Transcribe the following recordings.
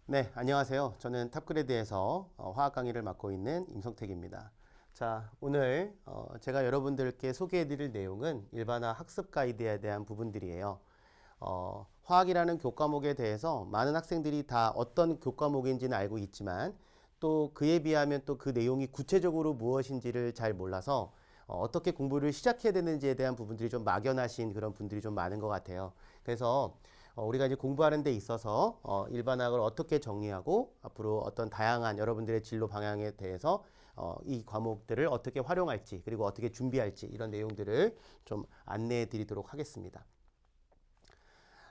네, 안녕하세요. 저는 탑그레드에서 화학 강의를 맡고 있는 임성택입니다. 자, 오늘 제가 여러분들께 소개해드릴 내용은 일반화 학습 가이드에 대한 부분들이에요. 화학이라는 교과목에 대해서 많은 학생들이 다 어떤 교과목인지는 알고 있지만 또 그에 비하면 또 그 내용이 구체적으로 무엇인지를 잘 몰라서 어떻게 공부를 시작해야 되는지에 대한 부분들이 좀 막연하신 그런 분들이 좀 많은 것 같아요. 그래서 우리가 이제 공부하는 데 있어서 일반학을 어떻게 정리하고 앞으로 어떤 다양한 여러분들의 진로 방향에 대해서 이 과목들을 어떻게 활용할지 그리고 어떻게 준비할지 이런 내용들을 좀 안내해 드리도록 하겠습니다.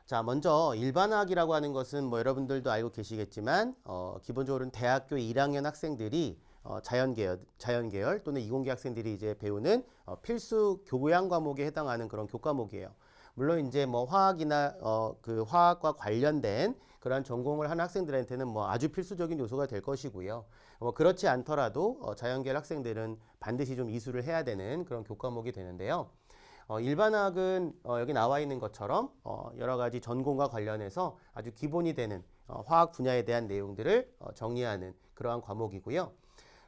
자, 먼저 일반학이라고 하는 것은 뭐 여러분들도 알고 계시겠지만 기본적으로는 대학교 1학년 학생들이 자연계열 또는 이공계 학생들이 이제 배우는 필수 교양 과목에 해당하는 그런 교과목이에요. 물론 이제 뭐 화학이나 그 화학과 관련된 그런 전공을 하는 학생들한테는 뭐 아주 필수적인 요소가 될 것이고요. 뭐 그렇지 않더라도 자연계열 학생들은 반드시 좀 이수를 해야 되는 그런 교과목이 되는데요. 일반학은 여기 나와 있는 것처럼 여러 가지 전공과 관련해서 아주 기본이 되는 화학 분야에 대한 내용들을 정리하는 그러한 과목이고요.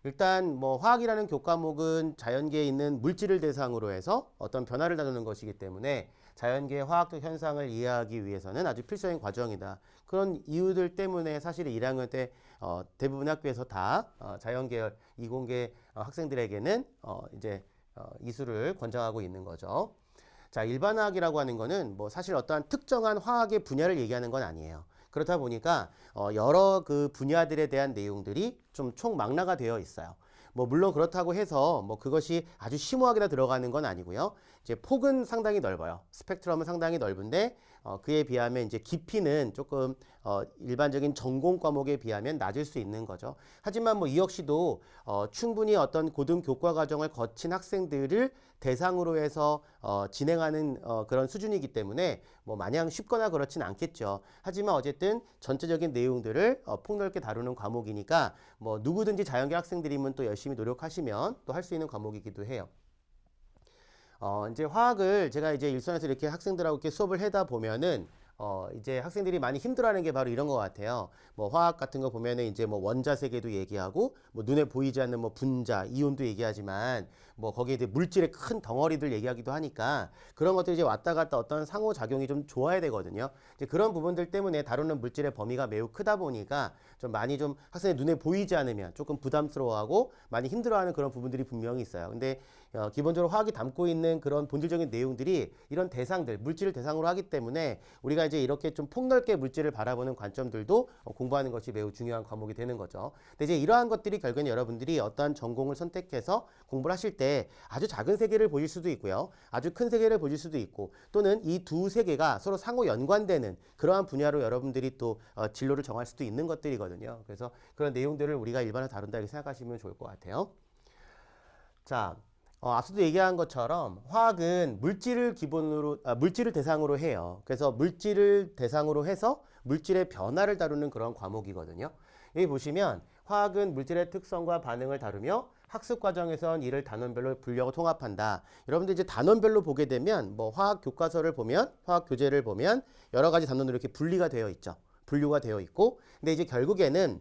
일단 뭐 화학이라는 교과목은 자연계에 있는 물질을 대상으로 해서 어떤 변화를 다루는 것이기 때문에 자연계의 화학적 현상을 이해하기 위해서는 아주 필수적인 과정이다. 그런 이유들 때문에 사실 1학년 때 대부분 학교에서 다 자연계열 이공계 학생들에게는 이제 이수를 권장하고 있는 거죠. 자, 일반화학이라고 하는 거는 뭐 사실 어떠한 특정한 화학의 분야를 얘기하는 건 아니에요. 그렇다 보니까 여러 그 분야들에 대한 내용들이 좀 총망라가 되어 있어요. 뭐 물론 그렇다고 해서 뭐 그것이 아주 심오하게 다 들어가는 건 아니고요. 이제 폭은 상당히 넓어요. 스펙트럼은 상당히 넓은데 그에 비하면 이제 깊이는 조금 일반적인 전공 과목에 비하면 낮을 수 있는 거죠. 하지만 뭐 이 역시도 충분히 어떤 고등 교과 과정을 거친 학생들을 대상으로 해서 진행하는 그런 수준이기 때문에 뭐 마냥 쉽거나 그렇진 않겠죠. 하지만 어쨌든 전체적인 내용들을 폭넓게 다루는 과목이니까 뭐 누구든지 자연계 학생들이면 또 열심히 노력하시면 또 할 수 있는 과목이기도 해요. 이제 화학을 제가 이제 일선에서 이렇게 학생들하고 이렇게 수업을 하다 보면은 이제 학생들이 많이 힘들어하는 게 바로 이런 것 같아요. 뭐 화학 같은 거 보면은 이제 뭐 원자 세계도 얘기하고 뭐 눈에 보이지 않는 뭐 분자, 이온도 얘기하지만 뭐 거기에 이제 물질의 큰 덩어리들 얘기하기도 하니까 그런 것들이 이제 왔다 갔다 어떤 상호작용이 좀 좋아야 되거든요. 이제 그런 부분들 때문에 다루는 물질의 범위가 매우 크다 보니까 좀 많이 좀 학생의 눈에 보이지 않으면 조금 부담스러워하고 많이 힘들어하는 그런 부분들이 분명히 있어요. 근데 기본적으로 화학이 담고 있는 그런 본질적인 내용들이 이런 대상들, 물질을 대상으로 하기 때문에 우리가 이제 이렇게 좀 폭넓게 물질을 바라보는 관점들도 공부하는 것이 매우 중요한 과목이 되는 거죠. 근데 이제 이러한 것들이 결국엔 여러분들이 어떠한 전공을 선택해서 공부를 하실 때 아주 작은 세계를 보실 수도 있고요. 아주 큰 세계를 보실 수도 있고 또는 이 두 세계가 서로 상호 연관되는 그러한 분야로 여러분들이 또 진로를 정할 수도 있는 것들이거든요. 그래서 그런 내용들을 우리가 일반화로 다룬다 이렇게 생각하시면 좋을 것 같아요. 자, 앞서도 얘기한 것처럼 화학은 물질을 대상으로 해요. 그래서 물질을 대상으로 해서 물질의 변화를 다루는 그런 과목이거든요. 여기 보시면 화학은 물질의 특성과 반응을 다루며 학습 과정에선 이를 단원별로 분류하고 통합한다. 여러분들 이제 단원별로 보게 되면 뭐 화학 교과서를 보면 화학 교재를 보면 여러 가지 단원으로 이렇게 분리가 되어 있죠. 분류가 되어 있고 근데 이제 결국에는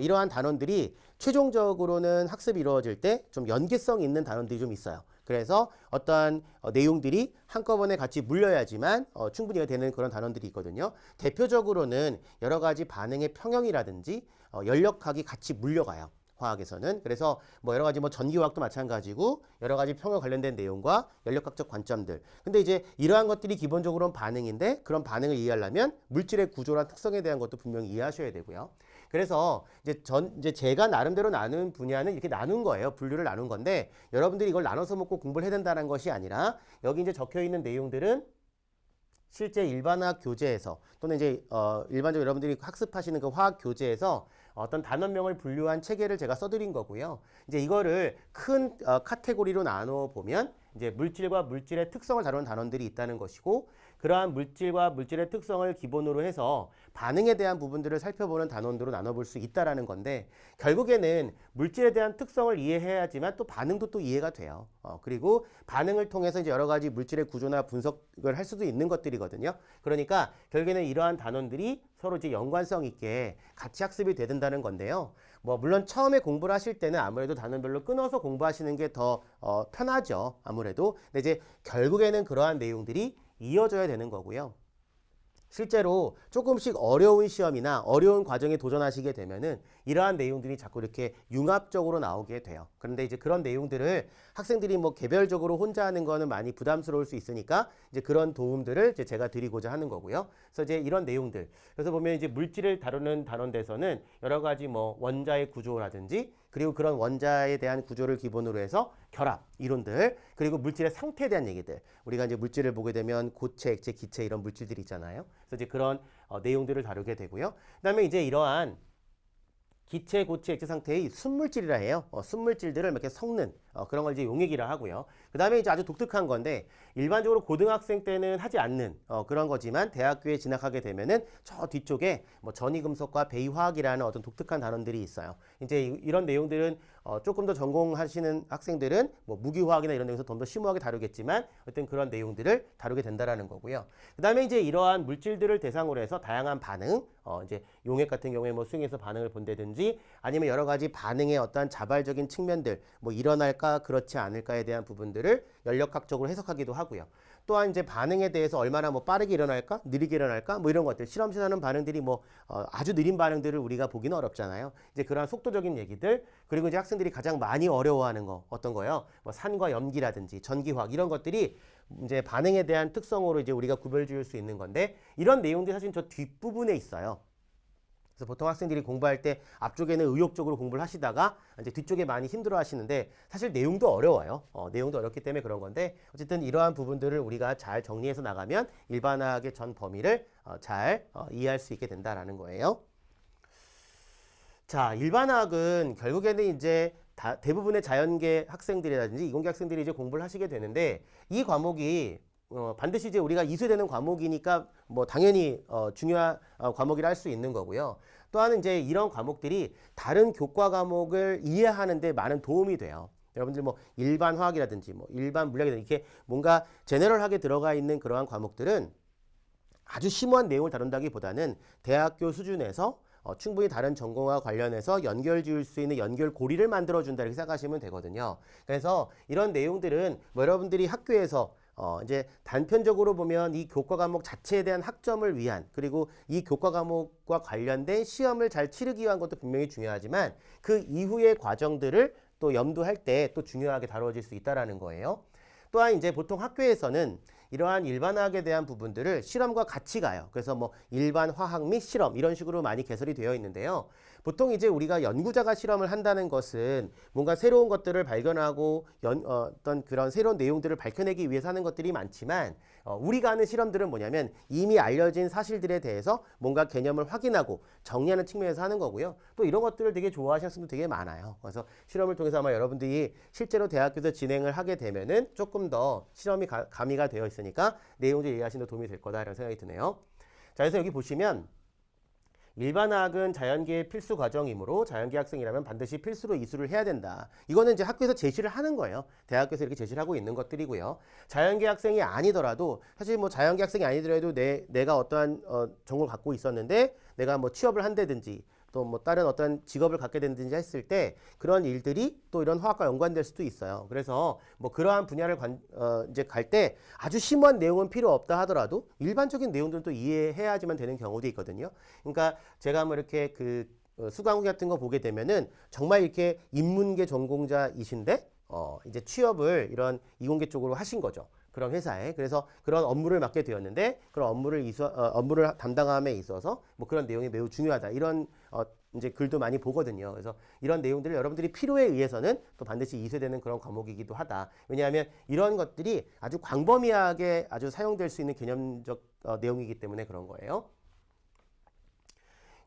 이러한 단원들이 최종적으로는 학습이 이루어질 때 좀 연계성 있는 단원들이 좀 있어요. 그래서 어떠한 내용들이 한꺼번에 같이 물려야지만 충분히 되는 그런 단원들이 있거든요. 대표적으로는 여러 가지 반응의 평형이라든지 연력학이 같이 물려가요. 화학에서는. 그래서 뭐 여러 가지 뭐 전기화학도 마찬가지고 여러 가지 평형 관련된 내용과 연력학적 관점들. 근데 이제 이러한 것들이 기본적으로는 반응인데 그런 반응을 이해하려면 물질의 구조란 특성에 대한 것도 분명히 이해하셔야 되고요. 그래서 이제 제가 나름대로 나눈 분야는 이렇게 나눈 거예요. 분류를 나눈 건데 여러분들이 이걸 나눠서 먹고 공부를 해야 된다는 것이 아니라 여기 이제 적혀 있는 내용들은 실제 일반화학 교재에서 또는 이제 일반적으로 여러분들이 학습하시는 그 화학 교재에서 어떤 단원명을 분류한 체계를 제가 써드린 거고요. 이제 이거를 큰 카테고리로 나눠 보면 이제 물질과 물질의 특성을 다루는 단원들이 있다는 것이고 그러한 물질과 물질의 특성을 기본으로 해서 반응에 대한 부분들을 살펴보는 단원으로 나눠볼 수 있다라는 건데, 결국에는 물질에 대한 특성을 이해해야지만 또 반응도 또 이해가 돼요. 그리고 반응을 통해서 이제 여러 가지 물질의 구조나 분석을 할 수도 있는 것들이거든요. 그러니까 결국에는 이러한 단원들이 서로 이제 연관성 있게 같이 학습이 된다는 건데요. 뭐 물론 처음에 공부를 하실 때는 아무래도 단원별로 끊어서 공부하시는 게 더 편하죠. 아무래도. 근데 이제 결국에는 그러한 내용들이 이어져야 되는 거고요. 실제로 조금씩 어려운 시험이나 어려운 과정에 도전하시게 되면은 이러한 내용들이 자꾸 이렇게 융합적으로 나오게 돼요. 그런데 이제 그런 내용들을 학생들이 뭐 개별적으로 혼자 하는 거는 많이 부담스러울 수 있으니까 이제 그런 도움들을 이제 제가 드리고자 하는 거고요. 그래서 이제 이런 내용들. 그래서 보면 이제 물질을 다루는 단원에서는 여러 가지 뭐 원자의 구조라든지 그리고 그런 원자에 대한 구조를 기본으로 해서 결합 이론들, 그리고 물질의 상태에 대한 얘기들. 우리가 이제 물질을 보게 되면 고체, 액체, 기체 이런 물질들이 있잖아요. 그래서 이제 그런 내용들을 다루게 되고요. 그다음에 이제 이러한 기체, 고체, 액체 상태의 순물질이라 해요. 순물질들을 이렇게 섞는 그런 걸 이제 용액이라 하고요. 그 다음에 이제 아주 독특한 건데, 일반적으로 고등학생 때는 하지 않는 그런 거지만 대학교에 진학하게 되면은 저 뒤쪽에 뭐 전이금속과 배이화학이라는 어떤 독특한 단원들이 있어요. 이제 이런 내용들은 조금 더 전공하시는 학생들은 뭐 무기화학이나 이런 데서 좀 더 심오하게 다루겠지만 어떤 그런 내용들을 다루게 된다라는 거고요. 그 다음에 이제 이러한 물질들을 대상으로 해서 다양한 반응, 이제 용액 같은 경우에 뭐 수용해서 반응을 본다든지 아니면 여러 가지 반응의 어떤 자발적인 측면들, 뭐 일어날까 그렇지 않을까에 대한 부분들을 연력학적으로 해석하기도 하고요. 또한 이제 반응에 대해서 얼마나 뭐 빠르게 일어날까, 느리게 일어날까, 뭐 이런 것들, 실험실에 하는 반응들이 뭐 아주 느린 반응들을 우리가 보기는 어렵잖아요. 이제 그러한 속도적인 얘기들, 그리고 이제 학생들이 가장 많이 어려워하는 거 어떤 거요? 뭐 산과 염기라든지 전기화학 이런 것들이 이제 반응에 대한 특성으로 이제 우리가 구별 지을 수 있는 건데, 이런 내용들이 사실 저 뒷부분에 있어요. 그래서 보통 학생들이 공부할 때 앞쪽에는 의욕적으로 공부를 하시다가 이제 뒤쪽에 많이 힘들어 하시는데, 사실 내용도 어려워요. 내용도 어렵기 때문에 그런 건데, 어쨌든 이러한 부분들을 우리가 잘 정리해서 나가면 일반화학의 전 범위를 잘 이해할 수 있게 된다라는 거예요. 자, 일반화학은 결국에는 이제 대부분의 자연계 학생들이라든지 이공계 학생들이 이제 공부를 하시게 되는데, 이 과목이 반드시 이제 우리가 이수되는 과목이니까 뭐 당연히 중요한 과목이라 할 수 있는 거고요. 또한 이제 이런 과목들이 다른 교과 과목을 이해하는 데 많은 도움이 돼요. 여러분들 뭐 일반 화학이라든지 뭐 일반 물리학이라든지 이렇게 뭔가 제너럴하게 들어가 있는 그러한 과목들은 아주 심오한 내용을 다룬다기보다는 대학교 수준에서 충분히 다른 전공과 관련해서 연결 지을 수 있는 연결고리를 만들어준다 이렇게 생각하시면 되거든요. 그래서 이런 내용들은 뭐 여러분들이 학교에서 이제 단편적으로 보면 이 교과 과목 자체에 대한 학점을 위한, 그리고 이 교과 과목과 관련된 시험을 잘 치르기 위한 것도 분명히 중요하지만 그 이후의 과정들을 또 염두할 때 또 중요하게 다뤄질 수 있다라는 거예요. 또한 이제 보통 학교에서는 이러한 일반화학에 대한 부분들을 실험과 같이 가요. 그래서 뭐 일반 화학 및 실험 이런 식으로 많이 개설이 되어 있는데요. 보통 이제 우리가 연구자가 실험을 한다는 것은 뭔가 새로운 것들을 발견하고 어떤 그런 새로운 내용들을 밝혀내기 위해서 하는 것들이 많지만, 우리가 하는 실험들은 뭐냐면 이미 알려진 사실들에 대해서 뭔가 개념을 확인하고 정리하는 측면에서 하는 거고요. 또 이런 것들을 되게 좋아하시는 학생도 되게 많아요. 그래서 실험을 통해서 아마 여러분들이 실제로 대학교에서 진행을 하게 되면은 조금 더 실험이 가미가 되어 있으니까 내용들 이해하시는 데 도움이 될 거다 이런 생각이 드네요. 자, 그래서 여기 보시면 일반화학은 자연계의 필수 과정이므로 자연계 학생이라면 반드시 필수로 이수를 해야 된다. 이거는 이제 학교에서 제시를 하는 거예요. 대학교에서 이렇게 제시를 하고 있는 것들이고요. 자연계 학생이 아니더라도, 사실 뭐 자연계 학생이 아니더라도 내가 어떠한 전공을 갖고 있었는데 내가 뭐 취업을 한다든지 또 뭐 다른 어떤 직업을 갖게 된다든지 했을 때 그런 일들이 또 이런 화학과 연관될 수도 있어요. 그래서 뭐 그러한 분야를 이제 갈 때 아주 심오한 내용은 필요 없다 하더라도 일반적인 내용들은 또 이해해야지만 되는 경우도 있거든요. 그러니까 제가 뭐 이렇게 그 수강후기 같은 거 보게 되면은 정말 이렇게 인문계 전공자이신데 이제 취업을 이런 이공계 쪽으로 하신 거죠. 그런 회사에. 그래서 그런 업무를 맡게 되었는데 그런 업무를 담당함에 있어서 뭐 그런 내용이 매우 중요하다. 이런 이제 글도 많이 보거든요. 그래서 이런 내용들을 여러분들이 필요에 의해서는 또 반드시 이수되는 그런 과목이기도 하다. 왜냐하면 이런 것들이 아주 광범위하게 아주 사용될 수 있는 개념적 내용이기 때문에 그런 거예요.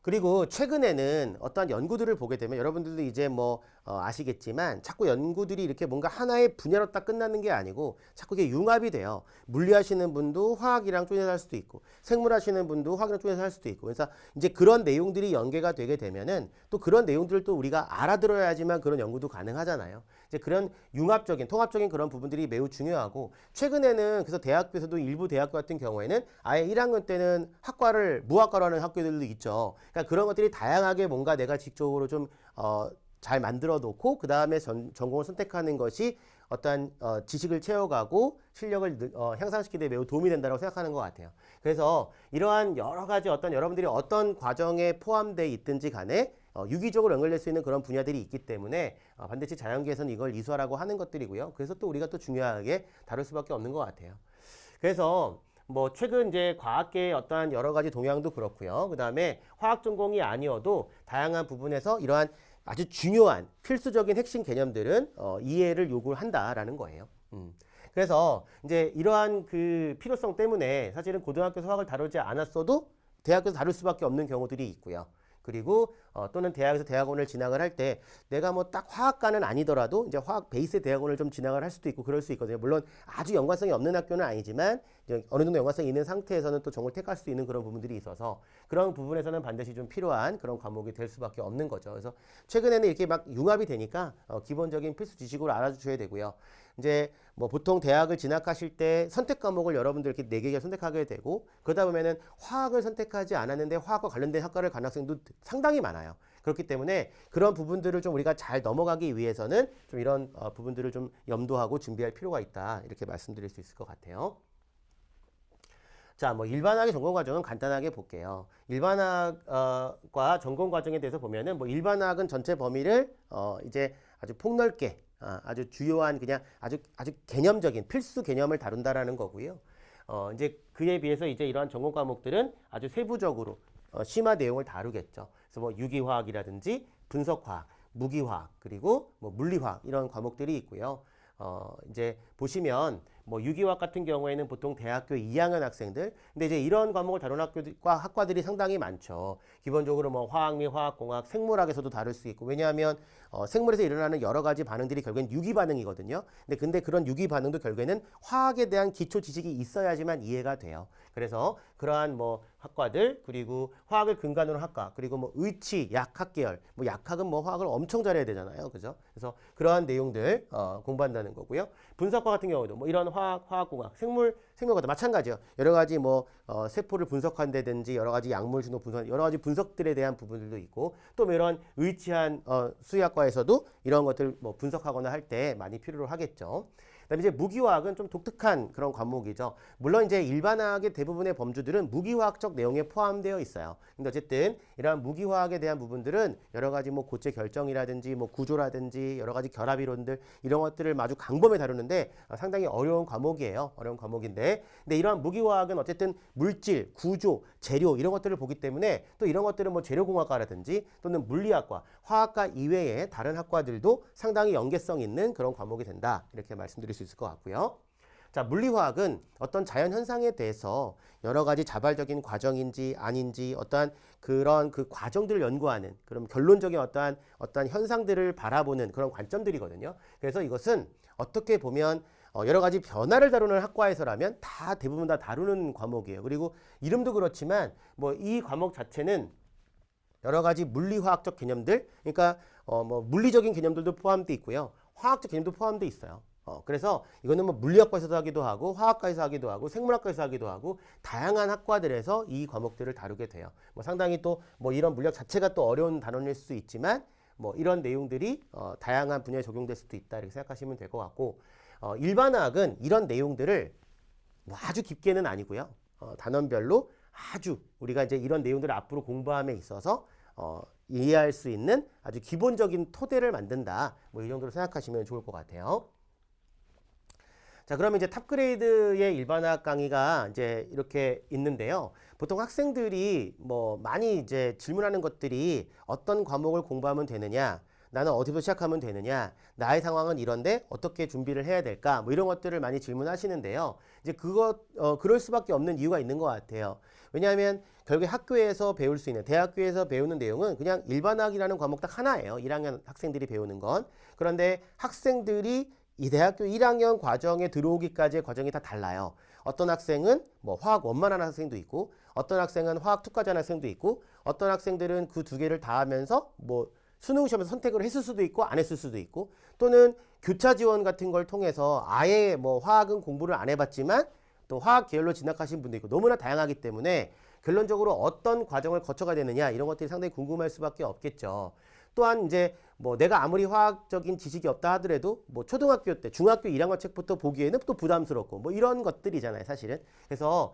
그리고 최근에는 어떠한 연구들을 보게 되면 여러분들도 이제 뭐 아시겠지만 자꾸 연구들이 이렇게 뭔가 하나의 분야로 딱 끝나는 게 아니고 자꾸 이게 융합이 돼요. 물리 하시는 분도 화학이랑 쪼개서 할 수도 있고 생물 하시는 분도 화학이랑 쪼개서 할 수도 있고 그래서 이제 그런 내용들이 연계가 되게 되면은 또 그런 내용들을 또 우리가 알아들어야지만 그런 연구도 가능하잖아요. 이제 그런 융합적인 통합적인 그런 부분들이 매우 중요하고 최근에는 그래서 대학교에서도 일부 대학교 같은 경우에는 아예 1학년 때는 학과를 무학과로 하는 학교들도 있죠. 그러니까 그런 것들이 다양하게 뭔가 내가 직접적으로 좀 잘 만들어 놓고 그 다음에 전공을 선택하는 것이 어떠한 지식을 채워가고 실력을 향상시키는 데 매우 도움이 된다고 생각하는 것 같아요. 그래서 이러한 여러 가지 어떤 여러분들이 어떤 과정에 포함되어 있든지 간에 유기적으로 연결될 수 있는 그런 분야들이 있기 때문에 반드시 자연계에서는 이걸 이수하라고 하는 것들이고요. 그래서 또 우리가 또 중요하게 다룰 수밖에 없는 것 같아요. 그래서 뭐 최근 이제 과학계의 어떠한 여러 가지 동향도 그렇고요. 그 다음에 화학 전공이 아니어도 다양한 부분에서 이러한 아주 중요한 필수적인 핵심 개념들은 이해를 요구한다라는 거예요. 그래서 이제 이러한 그 필요성 때문에 사실은 고등학교에서 화학을 다루지 않았어도 대학교에서 다룰 수밖에 없는 경우들이 있고요. 그리고 또는 대학에서 대학원을 진학을 할 때 내가 뭐 딱 화학과는 아니더라도 이제 화학 베이스 대학원을 좀 진학을 할 수도 있고 그럴 수 있거든요. 물론 아주 연관성이 없는 학교는 아니지만 이제 어느 정도 연관성이 있는 상태에서는 또 전공을 택할 수 있는 그런 부분들이 있어서 그런 부분에서는 반드시 좀 필요한 그런 과목이 될 수밖에 없는 거죠. 그래서 최근에는 이렇게 막 융합이 되니까 기본적인 필수 지식으로 알아주셔야 되고요. 이제 뭐 보통 대학을 진학하실 때 선택 과목을 여러분들 이렇게 4개가 선택하게 되고 그러다 보면은 화학을 선택하지 않았는데 화학과 관련된 학과를 간 학생도 상당히 많아요. 그렇기 때문에 그런 부분들을 좀 우리가 잘 넘어가기 위해서는 좀 이런 부분들을 좀 염두하고 준비할 필요가 있다. 이렇게 말씀드릴 수 있을 것 같아요. 자, 뭐 일반학의 전공 과정은 간단하게 볼게요. 일반학과 전공 과정에 대해서 보면은 뭐 일반학은 전체 범위를 이제 아주 폭넓게 아주 주요한 그냥 아주 개념적인 필수 개념을 다룬다라는 거고요. 이제 그에 비해서 이제 이러한 전공 과목들은 아주 세부적으로 심화 내용을 다루겠죠. 그래서 뭐 유기화학이라든지 분석화학, 무기화학, 그리고 뭐 물리화학 이런 과목들이 있고요. 이제 보시면 뭐 유기화학 같은 경우에는 보통 대학교 2학년 학생들 근데 이제 이런 과목을 다루는 학과들이 상당히 많죠. 기본적으로 뭐 화학 및 화학공학, 생물학에서도 다룰 수 있고 왜냐하면 생물에서 일어나는 여러 가지 반응들이 결국엔 유기 반응이거든요. 근데 그런 유기 반응도 결국에는 화학에 대한 기초 지식이 있어야지만 이해가 돼요. 그래서 그러한 뭐 학과들 그리고 화학을 근간으로 학과 그리고 뭐 의치, 약학 계열 뭐 약학은 뭐 화학을 엄청 잘해야 되잖아요. 그죠? 그래서 그러한 내용들 공부한다는 거고요. 분석과 같은 경우도 뭐 이런 화학공학, 생물과도 마찬가지요. 여러 가지 뭐 세포를 분석한다든지 여러 가지 약물 진화 분석, 여러 가지 분석들에 대한 부분들도 있고 또 뭐 이런 의치한 수의학과에서도 이런 것들 뭐 분석하거나 할 때 많이 필요로 하겠죠. 그다음에 이제 무기화학은 좀 독특한 그런 과목이죠. 물론 이제 일반학의 대부분의 범주들은 무기화학적 내용에 포함되어 있어요. 근데 어쨌든 이러한 무기화학에 대한 부분들은 여러 가지 뭐 고체 결정이라든지 뭐 구조라든지 여러 가지 결합 이론들 이런 것들을 아주 강범에 다루는데 상당히 어려운 과목이에요. 어려운 과목인데 근데 이러한 무기화학은 어쨌든 물질, 구조, 재료 이런 것들을 보기 때문에 또 이런 것들은 뭐 재료공학과라든지 또는 물리학과, 화학과 이외에 다른 학과들도 상당히 연계성 있는 그런 과목이 된다. 이렇게 말씀드릴 수 있을 것 같고요. 자, 물리화학은 어떤 자연 현상에 대해서 여러 가지 자발적인 과정인지 아닌지 어떠한 그런 그 과정들을 연구하는 그런 결론적인 어떠한 현상들을 바라보는 그런 관점들이거든요. 그래서 이것은 어떻게 보면 여러 가지 변화를 다루는 학과에서라면 다 대부분 다 다루는 과목이에요. 그리고 이름도 그렇지만 뭐 이 과목 자체는 여러 가지 물리화학적 개념들, 그러니까 뭐 물리적인 개념들도 포함되어 있고요. 화학적 개념도 포함되어 있어요. 그래서 이거는 뭐 물리학과에서도 하기도 하고 화학과에서 하기도 하고 생물학과에서 하기도 하고 다양한 학과들에서 이 과목들을 다루게 돼요. 뭐 상당히 또 뭐 이런 물리학 자체가 또 어려운 단원일 수 있지만 뭐 이런 내용들이 다양한 분야에 적용될 수도 있다 이렇게 생각하시면 될 것 같고 일반학은 이런 내용들을 뭐 아주 깊게는 아니고요. 단원별로 아주 우리가 이제 이런 내용들을 앞으로 공부함에 있어서 이해할 수 있는 아주 기본적인 토대를 만든다. 뭐 이 정도로 생각하시면 좋을 것 같아요. 자, 그러면 이제 탑그레이드의 일반학 강의가 이제 이렇게 있는데요. 보통 학생들이 뭐 많이 이제 질문하는 것들이 어떤 과목을 공부하면 되느냐, 나는 어디서 시작하면 되느냐, 나의 상황은 이런데 어떻게 준비를 해야 될까, 뭐 이런 것들을 많이 질문하시는데요. 이제 그럴 수밖에 없는 이유가 있는 것 같아요. 왜냐하면 결국에 학교에서 배울 수 있는, 대학교에서 배우는 내용은 그냥 일반학이라는 과목 딱 하나예요. 1학년 학생들이 배우는 건. 그런데 학생들이 이 대학교 1학년 과정에 들어오기까지의 과정이 다 달라요. 어떤 학생은 뭐 화학 원만 하는 학생도 있고, 어떤 학생은 화학 투과제 하는 학생도 있고, 어떤 학생들은 그 두 개를 다 하면서 뭐 수능 시험에서 선택을 했을 수도 있고 안 했을 수도 있고, 또는 교차 지원 같은 걸 통해서 아예 뭐 화학은 공부를 안 해봤지만 또 화학 계열로 진학하신 분도 있고, 너무나 다양하기 때문에 결론적으로 어떤 과정을 거쳐가야 되느냐, 이런 것들이 상당히 궁금할 수밖에 없겠죠. 또한 이제 뭐 내가 아무리 화학적인 지식이 없다 하더라도 뭐 초등학교 때 중학교 1학년 책부터 보기에는 또 부담스럽고 뭐 이런 것들이잖아요, 사실은. 그래서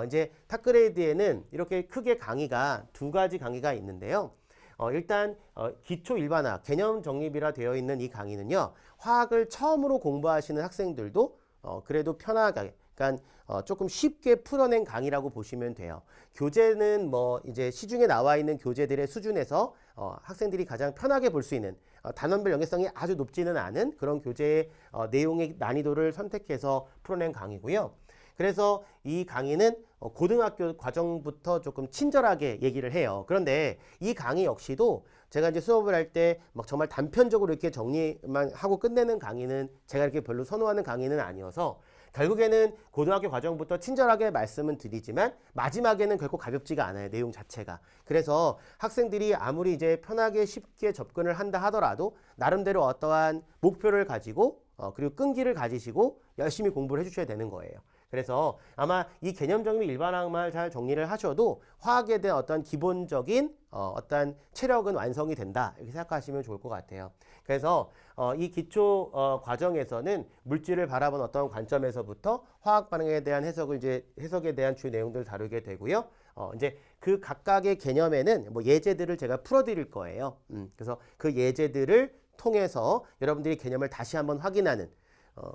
이제 탑그레이드에는 이렇게 크게 강의가 두 가지 강의가 있는데요. 일단 기초 일반학 개념 정립이라 되어 있는 이 강의는요, 화학을 처음으로 공부하시는 학생들도 그래도 편하게, 그러니까 조금 쉽게 풀어낸 강의라고 보시면 돼요. 교재는 뭐 이제 시중에 나와 있는 교재들의 수준에서 학생들이 가장 편하게 볼 수 있는, 단원별 연계성이 아주 높지는 않은 그런 교재의 내용의 난이도를 선택해서 풀어낸 강의고요. 그래서 이 강의는 고등학교 과정부터 조금 친절하게 얘기를 해요. 그런데 이 강의 역시도 제가 이제 수업을 할 때 막 정말 단편적으로 이렇게 정리만 하고 끝내는 강의는 제가 이렇게 별로 선호하는 강의는 아니어서, 결국에는 고등학교 과정부터 친절하게 말씀은 드리지만 마지막에는 결코 가볍지가 않아요, 내용 자체가. 그래서 학생들이 아무리 이제 편하게 쉽게 접근을 한다 하더라도 나름대로 어떠한 목표를 가지고 그리고 끈기를 가지시고 열심히 공부를 해주셔야 되는 거예요. 그래서 아마 이 개념적인 일반학만 잘 정리를 하셔도 화학에 대한 어떤 기본적인 어떤 체력은 완성이 된다, 이렇게 생각하시면 좋을 것 같아요. 그래서 이 기초 과정에서는 물질을 바라본 어떤 관점에서부터 화학 반응에 대한 해석에 대한 주요 내용들을 다루게 되고요. 이제 그 각각의 개념에는 뭐 예제들을 제가 풀어드릴 거예요. 그래서 그 예제들을 통해서 여러분들이 개념을 다시 한번 확인하는,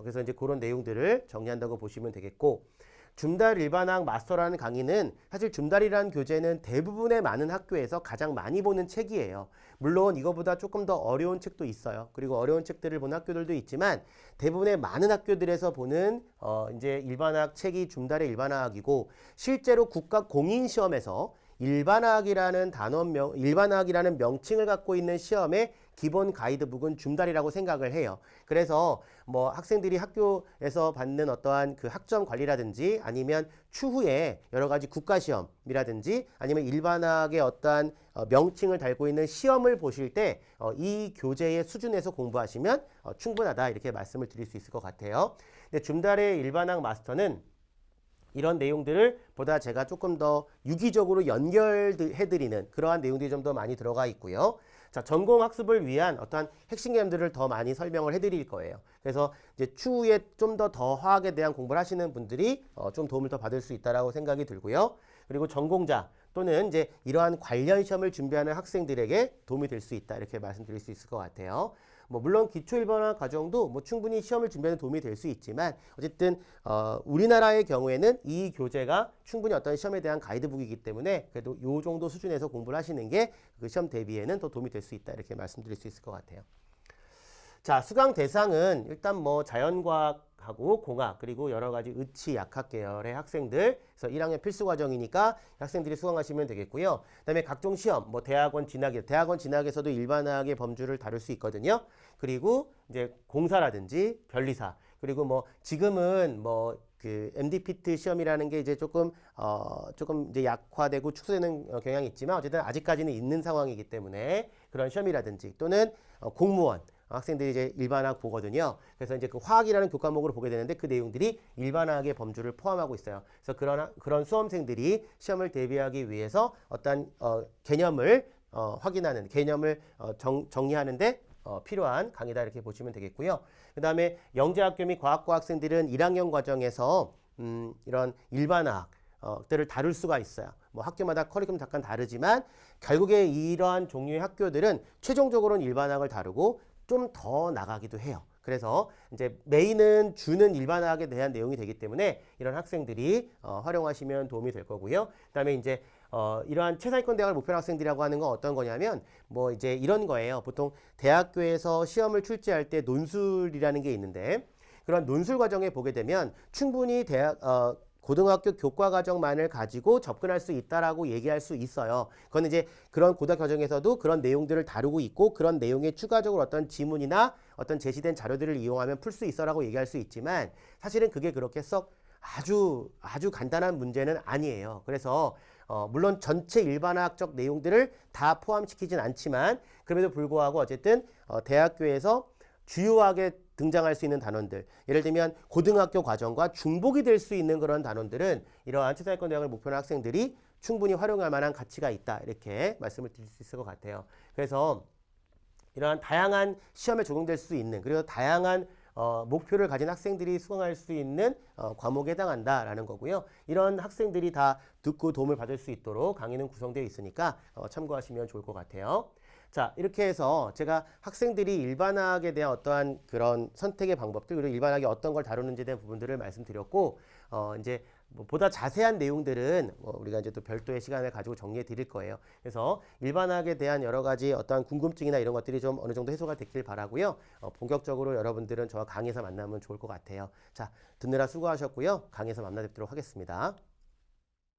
그래서 이제 그런 내용들을 정리한다고 보시면 되겠고, 줌달 일반학 마스터라는 강의는 사실 줌달이라는 교재는 대부분의 많은 학교에서 가장 많이 보는 책이에요. 물론 이거보다 조금 더 어려운 책도 있어요. 그리고 어려운 책들을 보는 학교들도 있지만 대부분의 많은 학교들에서 보는 이제 일반학 책이 줌달의 일반학이고, 실제로 국가 공인시험에서 일반학이라는 일반학이라는 명칭을 갖고 있는 시험의 기본 가이드북은 줌달이라고 생각을 해요. 그래서 뭐 학생들이 학교에서 받는 어떠한 그 학점 관리라든지, 아니면 추후에 여러 가지 국가시험이라든지, 아니면 일반학의 어떠한 명칭을 달고 있는 시험을 보실 때 이 교재의 수준에서 공부하시면 충분하다, 이렇게 말씀을 드릴 수 있을 것 같아요. 근데 줌달의 일반학 마스터는 이런 내용들을 보다 제가 조금 더 유기적으로 연결해드리는 그러한 내용들이 좀 더 많이 들어가 있고요. 자, 전공 학습을 위한 어떠한 핵심 개념들을 더 많이 설명을 해드릴 거예요. 그래서 이제 추후에 좀 더 화학에 대한 공부를 하시는 분들이 좀 도움을 더 받을 수 있다라고 생각이 들고요. 그리고 전공자 또는 이제 이러한 관련 시험을 준비하는 학생들에게 도움이 될 수 있다, 이렇게 말씀드릴 수 있을 것 같아요. 뭐 물론 기초 일반학 과정도 뭐 충분히 시험을 준비하는 도움이 될 수 있지만, 어쨌든 우리나라의 경우에는 이 교재가 충분히 어떤 시험에 대한 가이드북이기 때문에 그래도 요 정도 수준에서 공부를 하시는 게 그 시험 대비에는 더 도움이 될 수 있다, 이렇게 말씀드릴 수 있을 것 같아요. 자, 수강 대상은 일단 뭐 자연과학하고 공학, 그리고 여러 가지 의치, 약학 계열의 학생들, 그래서 1학년 필수 과정이니까 학생들이 수강하시면 되겠고요. 그다음에 각종 시험, 뭐 대학원 진학에서도 일반학의 범주를 다룰 수 있거든요. 그리고 이제 공사라든지 변리사, 그리고 뭐 지금은 뭐 그 MDPT 시험이라는 게 이제 조금 이제 약화되고 축소되는 경향이 있지만, 어쨌든 아직까지는 있는 상황이기 때문에 그런 시험이라든지, 또는 공무원 학생들이 이제 일반학 보거든요. 그래서 이제 그 화학이라는 교과목으로 보게 되는데 그 내용들이 일반학의 범주를 포함하고 있어요. 그래서 그런 수험생들이 시험을 대비하기 위해서 어떤 개념을 확인하는, 개념을 정리하는데 필요한 강의다, 이렇게 보시면 되겠고요. 그 다음에 영재학교 및 과학과 학생들은 1학년 과정에서 이런 일반학들을 다룰 수가 있어요. 뭐 학교마다 커리큘럼 잠깐 다르지만 결국에 이러한 종류의 학교들은 최종적으로는 일반학을 다루고 좀 더 나가기도 해요. 그래서 이제 메인은 주는 일반학에 대한 내용이 되기 때문에 이런 학생들이 활용하시면 도움이 될 거고요. 그다음에 이제 이러한 최상위권 대학을 목표로 학생들이라고 하는 건 어떤 거냐면 뭐 이제 이런 거예요. 보통 대학교에서 시험을 출제할 때 논술이라는 게 있는데 그런 논술 과정에 보게 되면 충분히 고등학교 교과 과정만을 가지고 접근할 수 있다라고 얘기할 수 있어요. 그건 이제 그런 고등학교 과정에서도 그런 내용들을 다루고 있고 그런 내용에 추가적으로 어떤 지문이나 어떤 제시된 자료들을 이용하면 풀 수 있어라고 얘기할 수 있지만 사실은 그게 그렇게 썩 아주 간단한 문제는 아니에요. 그래서 물론 전체 일반학적 내용들을 다 포함시키진 않지만 그럼에도 불구하고 어쨌든 대학교에서 주요하게 등장할 수 있는 단원들, 예를 들면 고등학교 과정과 중복이 될 수 있는 그런 단원들은 이러한 최상위권 대학을 목표로 한 학생들이 충분히 활용할 만한 가치가 있다, 이렇게 말씀을 드릴 수 있을 것 같아요. 그래서 이러한 다양한 시험에 적용될 수 있는, 그리고 다양한 목표를 가진 학생들이 수강할 수 있는 과목에 해당한다라는 거고요. 이런 학생들이 다 듣고 도움을 받을 수 있도록 강의는 구성되어 있으니까 참고하시면 좋을 것 같아요. 자, 이렇게 해서 제가 학생들이 일반학에 대한 어떠한 그런 선택의 방법들, 그리고 일반학이 어떤 걸 다루는지에 대한 부분들을 말씀드렸고, 이제 뭐 보다 자세한 내용들은 우리가 이제 또 별도의 시간을 가지고 정리해 드릴 거예요. 그래서 일반학에 대한 여러 가지 어떠한 궁금증이나 이런 것들이 좀 어느 정도 해소가 됐길 바라고요. 본격적으로 여러분들은 저와 강의에서 만나면 좋을 것 같아요. 자, 듣느라 수고하셨고요. 강의에서 만나 뵙도록 하겠습니다.